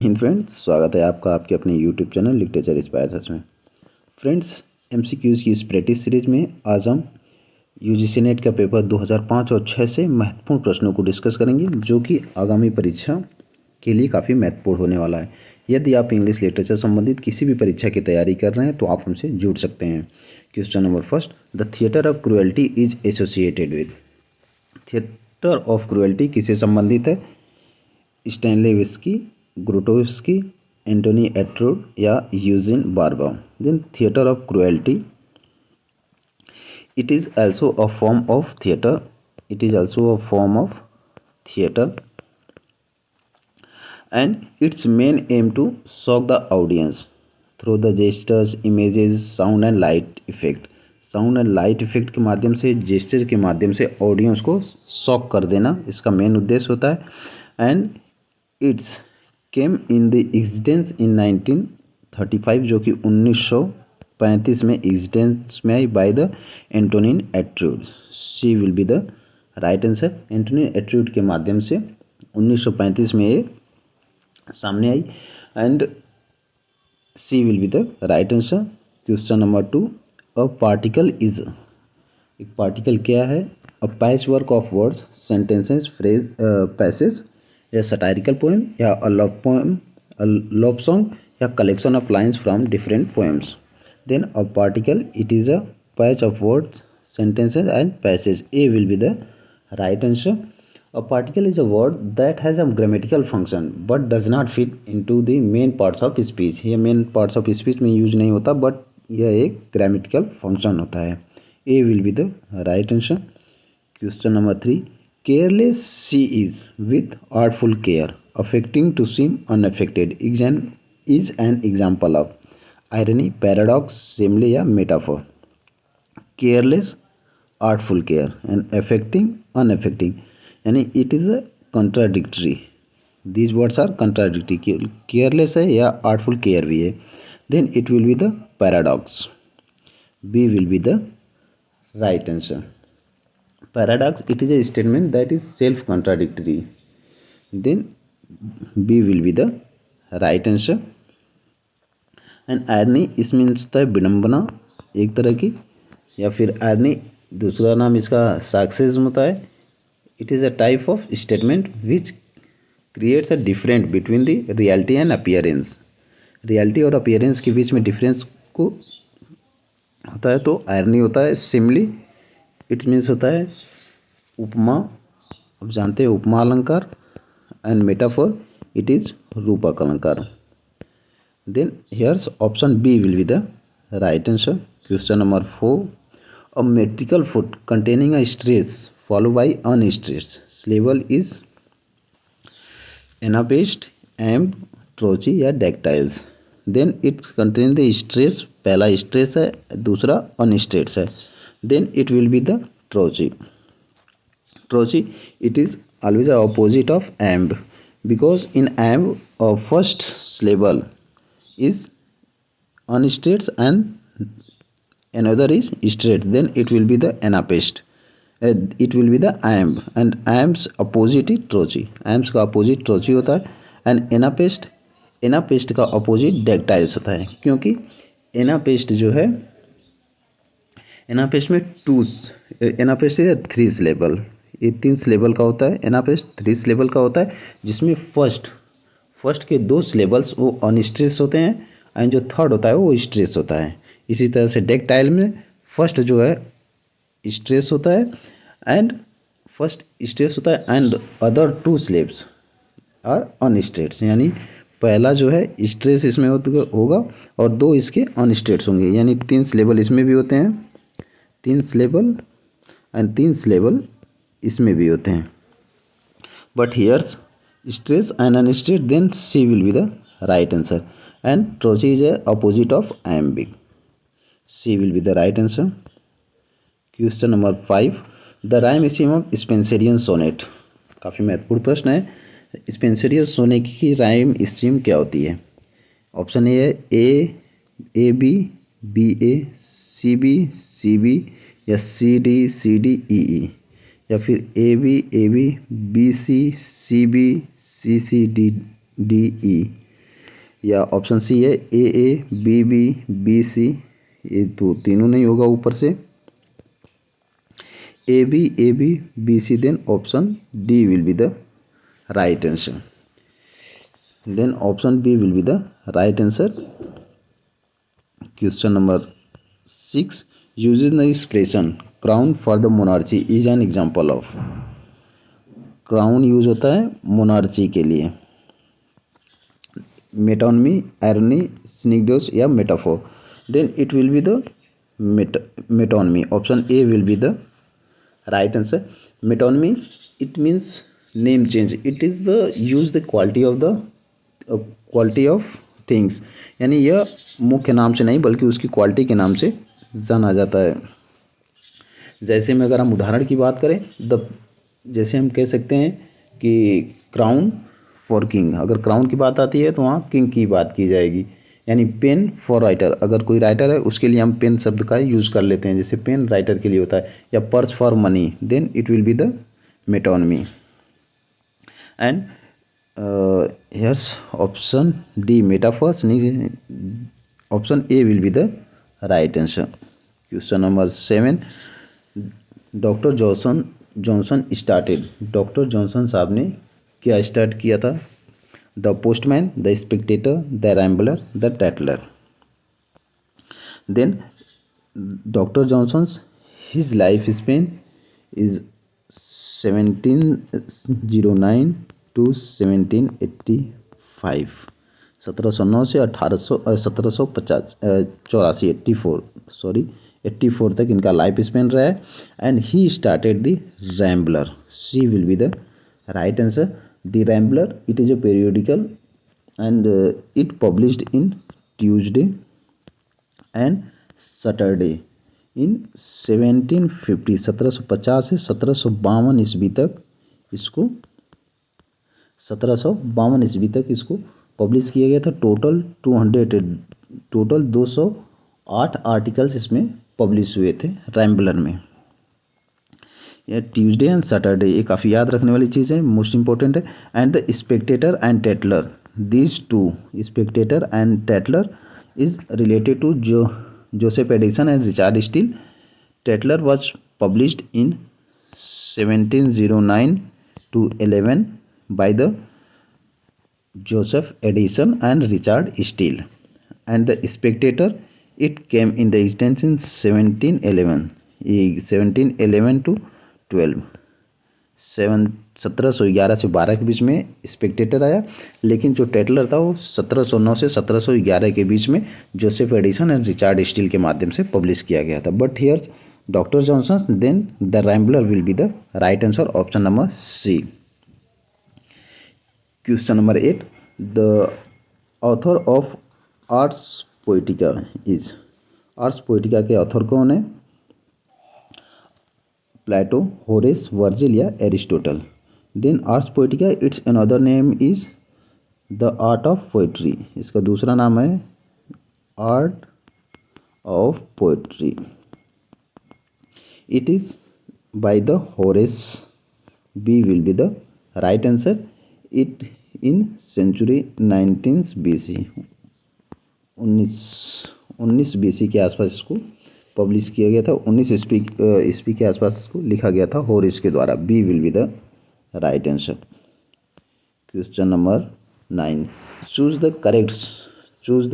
Hind friends, स्वागत है आपका आपके अपने यूट्यूब चैनल लिटरेचर इंस्पायर्स में। फ्रेंड्स, एमसीक्यूज़ की इस प्रैक्टिस सीरीज में आज हम यूजीसी नेट का पेपर 2005 और 6 से महत्वपूर्ण प्रश्नों को डिस्कस करेंगे, जो कि आगामी परीक्षा के लिए काफ़ी महत्वपूर्ण होने वाला है। यदि आप इंग्लिश लिटरेचर संबंधित किसी भी परीक्षा की तैयारी कर रहे हैं तो आप हमसे जुड़ सकते हैं। Question number first, the theatre of cruelty is associated with. Theatre of cruelty किससे संबंधित है? स्टैनलेविस्की, ग्रोटोव्स्की, एंटोनी एट्रूड या Eugenio Barba. Then theatre of cruelty, it is also a form of theater. It is also a form of theater and its main aim to shock the audience through the gestures, images, sound and light effect. Sound and light effect के माध्यम से, gesture के माध्यम से audience को shock कर देना इसका मेन उद्देश्य होता है। And it's came in the existence in 1935, जो कि 1935 में एग्जिस्टेंस में आई by the Antonin Artaud. C will be the right answer. Antonin Artaud के माध्यम से 1935 में ये सामने आई and C will be the right answer. Question number 2, a particle is. एक पार्टिकल क्या है? A patchwork of words, sentences, phrase, passage या सटायरिकल पोएम या a love poem, a love song या collection of lines from different poems. Then a particle, it is a patch of words, sentences and passage. A will be the right answer. A particle is a word that has a grammatical function but does not fit into the main parts of speech. ये main parts of speech में use नहीं होता but यह एक grammatical function होता है। A will be the right answer. Question number 3, careless she is with artful care, affecting to seem unaffected. Is an example of irony, paradox, simile या metaphor. Careless, artful care and affecting, unaffecting, यानी it is a contradictory. These words are contradictory. Careless है या artful care भी है. Then it will be the paradox. B will be the right answer. Paradox, it is a statement that is self-contradictory. Then B will be the right answer. And irony, इसमें होता है विडम्बना एक तरह की, या फिर आयरनी दूसरा नाम इसका सार्केसिज्म होता है। It is a type of statement which creates a different between the reality and appearance. Reality और अपीयरेंस के बीच में डिफरेंस को होता है तो आयरनी होता है। सिमिली, इट मीन्स होता है उपमा, अब जानते हैं उपमा अलंकार। एंड मेटाफोर, इट इज रूपक अलंकार। Then here's option B will be the right answer. Question number 4, a metrical foot containing a stress followed by unstressed syllable is anapest, amp, trochee या dactyls. Then it contains the stress, पहला stress है, दूसरा unstressed है. Then it will be the trochee. Trochee, it is always the opposite of amp, because in amp a first syllable is unstressed and another is straight. Then it will be the anapest. It will be the amp and amp's opposite is trochee. Amps का opposite trochee होता है and anapest का opposite dactyls होता है, क्योंकि anapest जो है, anapest में anapest is 3 syllable, ये 3 syllable का होता है। anapest 3 syllable का होता है, जिसमें फर्स्ट के 2 syllables वो अनस्ट्रेस होते हैं एंड जो थर्ड होता है वो स्ट्रेस होता है। इसी तरह से डेक्टाइल में फर्स्ट जो है स्ट्रेस होता है एंड फर्स्ट स्ट्रेस होता है एंड अदर 2 स्लेब्स आर अनस्ट्रेट्स, यानी पहला जो है स्ट्रेस इसमें होगा और 2 इसके अनस्ट्रेट्स होंगे, यानी 3 स्लेबल इसमें भी होते हैं, 3 स्लेबल एंड 3 स्लेबल इसमें भी होते हैं। But here's stress and unstressed, then C will be the right answer and trochee is a opposite of iambic. C will be the right answer. Question number 5, the rhyme scheme of Spenserian sonnet. काफ़ी महत्वपूर्ण प्रश्न है। Spenserian sonnet की rhyme scheme क्या होती है? Option A है A B, B A, C B या सी डी ई, या फिर A B B C B D E, या ऑप्शन सी है A B B B C, ये तो तीनों नहीं होगा ऊपर से, A B B C, then option D will be the right answer. Then option B will be the right answer. Question number 6. Using the expression crown for the monarchy is an example of. Crown use होता है monarchy के लिए. Metonymy, irony, synecdoche या metaphor. Then it will be the metonymy. Option A will be the right answer. Metonymy it means name change. It is the use the quality of things, यानी यह मुख्य नाम से नहीं बल्कि उसकी क्वालिटी के नाम से जाना जाता है. जैसे में अगर हम उदाहरण की बात करें, जैसे हम कह सकते हैं कि क्राउन फॉर किंग. अगर क्राउन की बात आती है तो वहाँ किंग की बात की जाएगी. यानी पेन फॉर राइटर, अगर कोई राइटर है उसके लिए हम पेन शब्द का यूज कर लेते हैं, जैसे पेन राइटर के लिए होता है. या purse for money, then it will be the metonymy. And here's option D, metaphors. Option A will be the right answer. Question number 7. Doctor Johnson started. Doctor Johnson साहब ने क्या स्टार्ट किया था? The Postman, the Spectator, the Rambler, the Tatler. Then Doctor Johnson his life span is 1709 to 1785. 1709 से 84 तक इनका life span रहा है. And he started the Rambler. C will be the right answer. The Rambler it is a periodical and it published in Tuesday and Saturday in 1750. 1750 से 1752 ईस्वी तक इसको 1752 ईस्वी तक इसको पब्लिश किया गया था. टोटल 208 आर्टिकल्स इसमें पब्लिश हुए थे रैम्बलर में. यह ट्यूसडे एंड सैटरडे ये काफ़ी याद रखने वाली चीज़ है, मोस्ट इंपॉर्टेंट है. And the Spectator and Tatler, these two, Spectator and Tatler is related to Joseph Addison and Richard Steele. Tatler was published in 1709 to 11 by the Joseph Edison and Richard Steele. And the Spectator, it came in the existence in 1711 to 12. 1711 से 12 के बीच में Spectator आया, लेकिन जो टैटलर था वो 1709 से 1711 के बीच में Joseph Addison and Richard Steele के माध्यम से पब्लिश किया गया था. But here Doctor Johnson, then the Rambler will be the right answer. Option number C. Question number 8. The author of Ars Poetica is. Ars Poetica के author कौन है? Plato, Horace, Virgil या Aristotle. Then Ars Poetica it's another name is the art of poetry. इसका दूसरा नाम है art of poetry. It is by the Horace. B will be the right answer. It in century 19 BC, 19 BC के आसपास इसको publish किया गया था. 19 ईस्वी के आसपास इसको लिखा गया था होरेस के द्वारा. B will be the right answer. Question number 9. Choose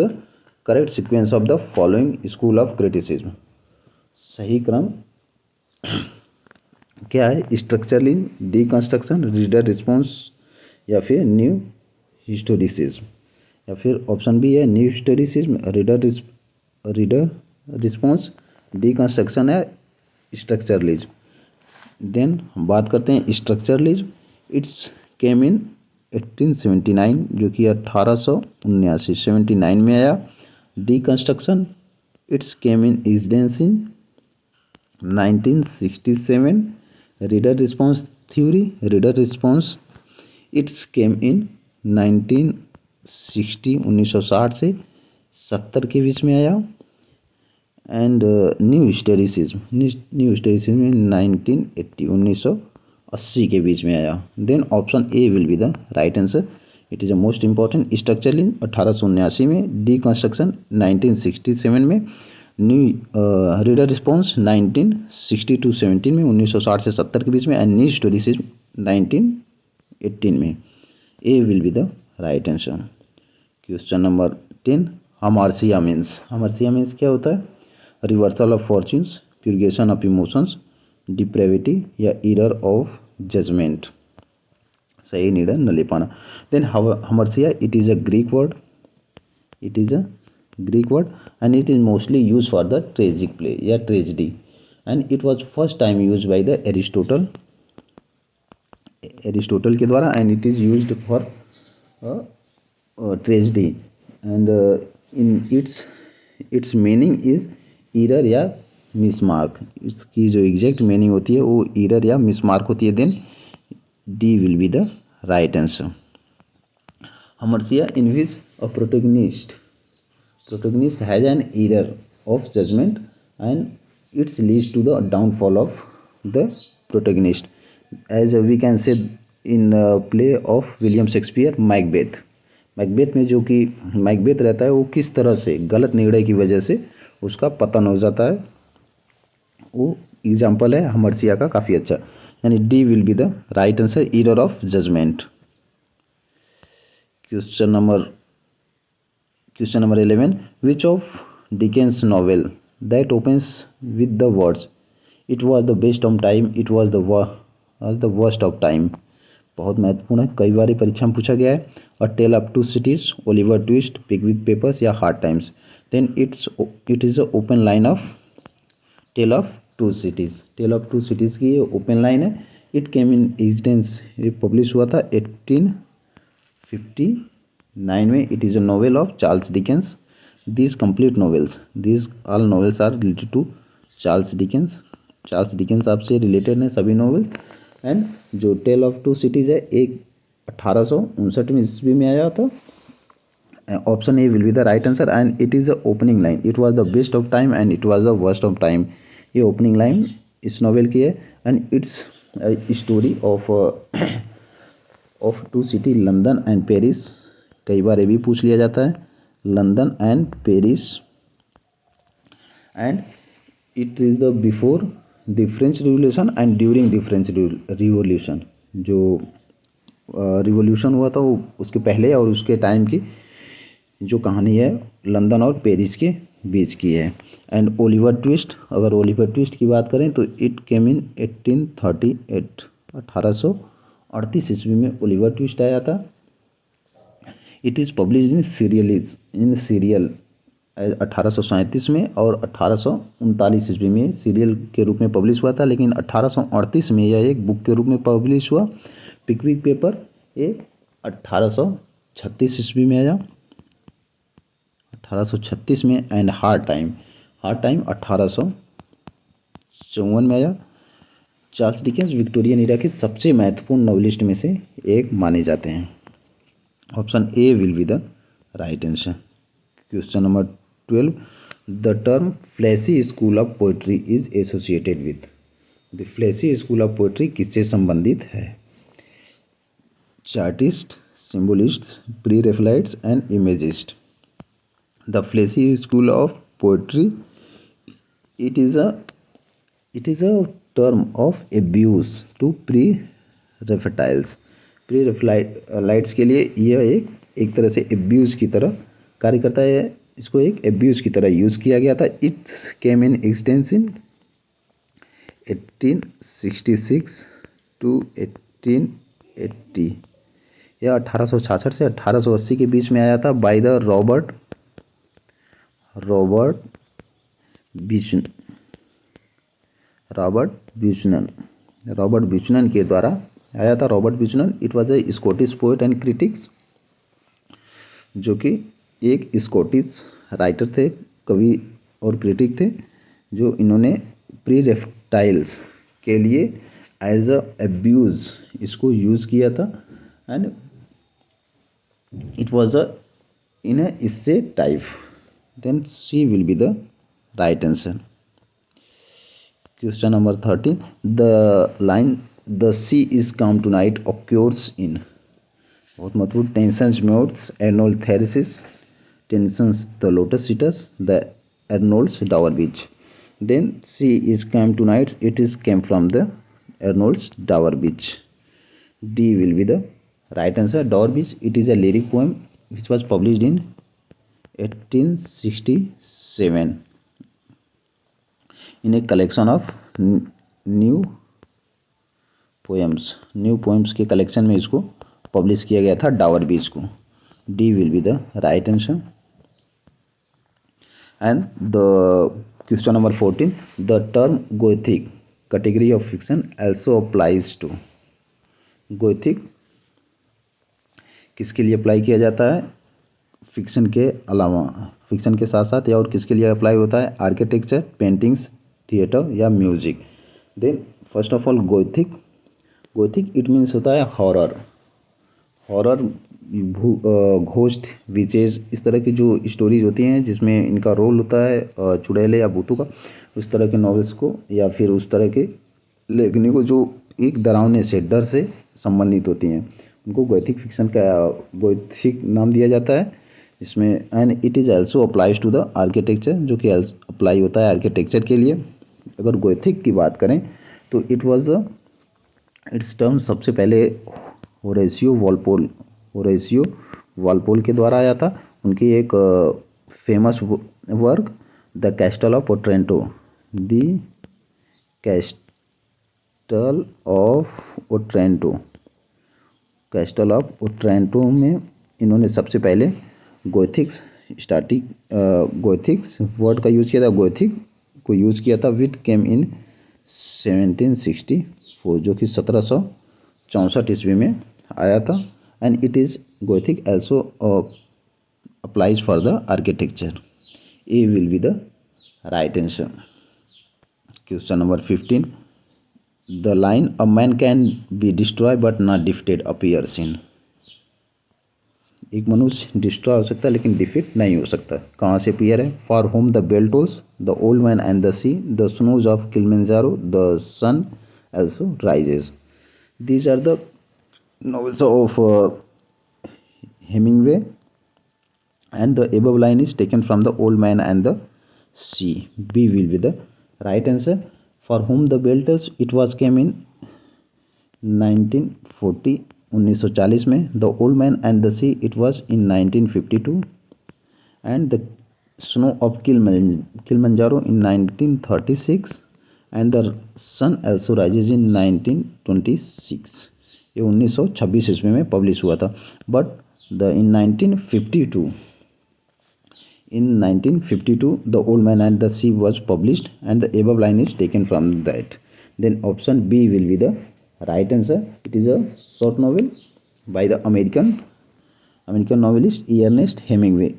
the correct sequence of the following school of criticism. सही क्रम क्या है? स्ट्रक्चरलिज्म, डीकंस्ट्रक्शन, रीडर रिस्पॉन्स या फिर न्यू हिस्टोरिसिज्म. या फिर ऑप्शन बी है new historicism, reader response, deconstruction है स्ट्रक्चरलिज्म. देन हम बात करते हैं स्ट्रक्चरलिज्म. इट्स केम इन 1879, जो कि 1879 में आया. Deconstruction it's came in existence in 1967. Reader response theory, reader response it's came in 1960 से 70 के बीच में आया. एंड न्यू हिस्टोरिसिज्म इन 1980 के बीच में आया. Then option A will be the right answer. It is a most important structure in 1879 में, डी कंस्ट्रक्शन 1967 में, न्यू रीडर रिस्पॉन्स 1960 to 70 में, 1960 से 70 के बीच में, एंड न्यू स्टोरीज 1918 में। A will be the right answer. Question number 10, hamartia means. Hamartia means क्या होता है? Reversal of fortunes, purgation of emotions, depravity या एरर ऑफ जजमेंट, सही निर्णय न ले पाना। Then hamartia, it is a Greek word, it is a Greek word and it is mostly use for the tragic play या tragedy, and it was first time use by the Aristotle के द्वारा, and it is used for tragedy, and in its meaning is error या Bismarck. इसकी जो exact meaning होती है वो error या मिसमार्क होती है। Then D will be the right answer. Hamartia in which a protagonist has an error of judgment and it leads to the downfall of the protagonist, as we can say in a play of William Shakespeare, Macbeth में जो कि Macbeth रहता है वो किस तरह से गलत निर्णय की वजह से उसका पतन हो जाता है, वो एग्जाम्पल है हमार्सिया का काफ़ी अच्छा, यानी D will be the right answer, error of judgement. Question number 11, which of Dickens novel that opens with the words it was the best of time, it was the worst of time, बहुत महत्वपूर्ण है, कई बार परीक्षा में पूछा गया है। A Tale of Two Cities, Oliver Twist, Pickwick Papers या Hard Times. Then it is a open line of Tale of Two Cities. Tale of Two Cities की ये ओपन लाइन है। इट केम इन एग्जिस्टेंस, ये publish हुआ था 1859 में। It is a novel of Charles Dickens. These complete novels, these all novels are related to Charles Dickens. Charles Dickens आपसे रिलेटेड हैं सभी नॉवेल। एंड जो टेल ऑफ टू सिटीज़ है, एक 1859 ईस्वी में आया था। Option A will be the right answer and it is a opening line, it was the best of time and it was the worst of time. ये opening line इस novel की है and it's story of two city, London and Paris. कई बार ये भी पूछ लिया जाता है, London and Paris. And it is the before the French revolution and during the French revolution. जो रिवोल्यूशन हुआ था वो उसके पहले और उसके टाइम की जो कहानी है लंदन और पेरिस के बीच की है। एंड ओलिवर ट्विस्ट, अगर ओलिवर ट्विस्ट की बात करें तो इट केम इन 1838, 1838 ईस्वी में ओलिवर ट्विस्ट आया था। It is publish in serial 1837 में और 1839 ईस्वी में सीरियल के रूप में पब्लिश हुआ था, लेकिन 1838 में यह एक बुक के रूप में पब्लिश हुआ। पिकविक पेपर ये 1836 ईस्वी में आया, 1836 में। एंड हार्ड टाइम 1854 में आया। चार्ल्स डिकेंस विक्टोरियन एरा के सबसे महत्वपूर्ण नॉवेलिस्ट में से एक माने जाते हैं। Option A will be the right answer. Question number 12, the term fleshly school of poetry is associated with. The fleshly school of poetry किससे संबंधित है? Chartist, Symbolists, Pre Raphaelites and Imagist. The fleshly school of poetry, it is a term of abuse to pre-refertiles। Pre-Raphaelites के लिए यह एक तरह से abuse की तरह कार्य करता है, इसको एक एब्यूज की तरह यूज किया गया था। It's came in existence in 1866 to 1880, यह 1866 से 1880 के बीच में आया था बाय द रॉबर्ट ब्यूचनन के द्वारा आया था। Robert Buchanan, it was a Scottish poet and critics, जो कि एक स्कॉटिश राइटर थे, कवि और क्रिटिक थे, जो इन्होंने प्री रेफ्टाइल्स के लिए एज अ एब्यूज इसको यूज किया था। एंड इट वाज इन अ इससे type. Then C will be the right answer. Question number 13, the line the sea is calm tonight occurs in बहुत महत्वपूर्ण, Tennyson's mutes Arnold's Thyrsis, Tennyson's the Lotus सीटस, the Arnold's Dover Beach. Then she is came tonight, it is came from the Arnold's Dower Beach. D will be the right answer. Dower Beach, it is a lyric poem which was published in 1867 in a collection of new poems. New poems के collection में इसको publish किया गया था, डावर बीच को. D will be the right answer. And the question number 14, the term Gothic category of fiction also applies to. Gothic किसके लिए apply किया जाता है? फिक्शन के अलावा, फिक्शन के साथ साथ या और किसके लिए अप्लाई होता है? आर्किटेक्चर, पेंटिंग्स, थिएटर या music. Then first of all gothic. Gothic it means होता है हॉरर. हॉरर, घोस्ट, विचेज, इस तरह की जो स्टोरीज होती हैं जिसमें इनका रोल होता है चुड़ैले या भूतों का, उस तरह के नॉवेल्स को या फिर उस तरह के लेखनी को जो एक डरावने से, डर से संबंधित होती हैं, उनको गोथिक फिक्शन का गोथिक नाम दिया जाता है. इसमें and it is also applies to the architecture, जो कि अप्लाई होता है आर्किटेक्चर के लिए. अगर गोथिक की बात करें तो इट्स टर्म सबसे पहले होरेसियो वॉलपोल के द्वारा आया था. उनकी एक famous work the castle of Otranto. The castle of Otranto. Castle of Otranto में इन्होंने सबसे पहले गोथिक्स वर्ड का यूज़ किया था, गोथिक को यूज़ किया था. विथ केम इन 1764, जो कि 1764 ईस्वी में आया था. And it is Gothic also applies for the architecture. A will be the right answer. Question number 15. The line a man can be destroyed but not defeated appears in. एक मनुष्य डिस्ट्रॉय हो सकता है लेकिन डिफीट नहीं हो सकता. कहाँ से अपीयर है? For whom the bell tolls, the old man and the sea, the snows of Kilimanjaro, the sun also rises. These are the novels of Hemingway, and the above line is taken from the old man and the sea. B will be the right answer. For whom the bell tolls, it was came in 1940, 1940 में. The old man and the sea, it was in 1952, and the snow of Kilimanjaro in 1936, and the sun also rises in 1926. ये 1926 ईस्वी में publish हुआ था. But in 1952 the old man and the sea was published, and the above line is taken from that. Then option B will be the right answer. It is a short novel by the American novelist Ernest Hemingway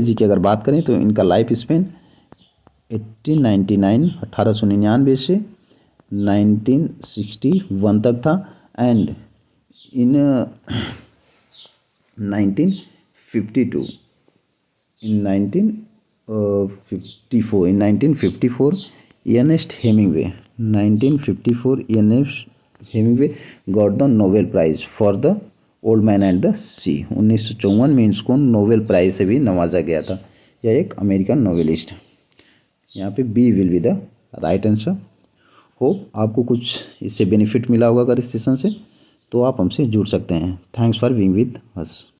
जी की अगर बात करें तो इनका life span 1899 से 1961 तक था. And in 1954 Ernest Hemingway got the Nobel Prize for the Old Man and the Sea. 1954 में इसको नोबेल प्राइज से भी नवाजा गया था. यह एक अमेरिकन नोवेलिस्ट. यहाँ पे B will be the right answer. Hope आपको कुछ इससे बेनिफिट मिला होगा अगर इस सेशन से, तो आप हमसे जुड़ सकते हैं. Thanks for being with us.